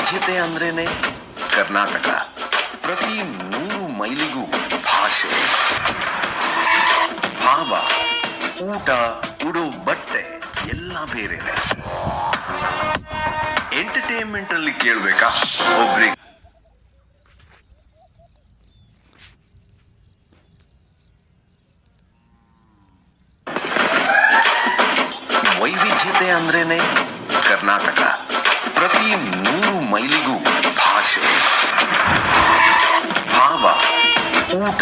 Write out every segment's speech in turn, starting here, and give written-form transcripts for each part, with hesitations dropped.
ವೈವಿಧ್ಯತೆ ಅಂದ್ರೇನೆ ಕರ್ನಾಟಕ. ಪ್ರತಿ 100 ಮೈಲಿಗೂ ಭಾಷೆ, ಭಾವ, ಊಟ, ಉಡೋ ಬಟ್ಟೆ ಎಲ್ಲ ಬೇರೆನೆ. ಎಂಟರ್ಟೈನ್ಮೆಂಟ್ ಅಲ್ಲಿ ಕೇಳ್ಬೇಕಾ? ಒಬ್ರಿಗೆ ವೈವಿಧ್ಯತೆ ಅಂದ್ರೇನೆ ಕರ್ನಾಟಕ. ಪ್ರತಿ 100 ಮೈಲಿಗೂ ಭಾಷೆ, ಭಾವ, ಊಟ,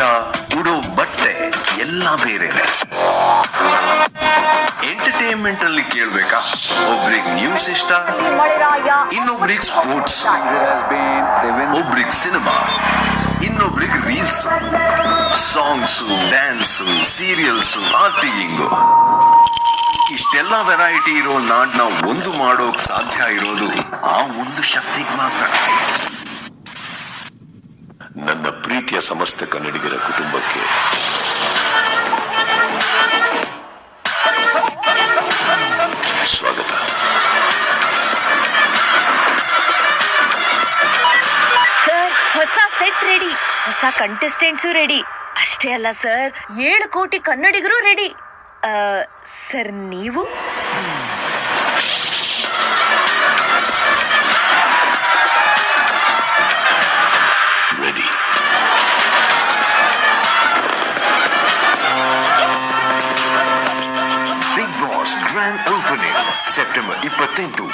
ಉಡೋ ಬಟ್ಟೆ ಎಲ್ಲ ಬೇರೆನೆ. ಎಂಟರ್ಟೈನ್ಮೆಂಟ್ ಅಲ್ಲಿ ಕೇಳ್ಬೇಕಾ? ಒಬ್ರಿಗೆ ನ್ಯೂಸ್ ಇಷ್ಟ, ಇನ್ನೊಬ್ರಿಗೆ ಸ್ಪೋರ್ಟ್ಸ್, ಒಬ್ರಿಗೆ ಸಿನಿಮಾ, ಇನ್ನೊಬ್ರಿಗೆ ರೀಲ್ಸ್, ಸಾಂಗ್ಸು, ಡ್ಯಾನ್ಸು, ಸೀರಿಯಲ್ಸು, ಆರ್ಟಿಂಗು. ಇಷ್ಟೆಲ್ಲ ವೆರೈಟಿ ಇರೋ ನಾಡ್ನ ಒಂದು ಮಾಡೋಕ್ ಸಾಧ್ಯ ಇರೋದು ಆ ಒಂದು ಶಕ್ತಿಗೆ ಮಾತ್ರ. ನನ್ನ ಪ್ರೀತಿಯ ಸಮಸ್ತ ಕನ್ನಡಿಗರ ಕುಟುಂಬಕ್ಕೆ ಸ್ವಾಗತ. ಸರ್, ಹೊಸ ಸೆಟ್ ರೆಡಿ, ಹೊಸ ಕಂಟೆಸ್ಟೆಂಟ್ಸು ರೆಡಿ. ಅಷ್ಟೇ ಅಲ್ಲ ಸರ್, 7 ಕೋಟಿ ಕನ್ನಡಿಗರು ರೆಡಿ. ಸರ್, ನೀವು ready. Bigg Boss grand opening September 28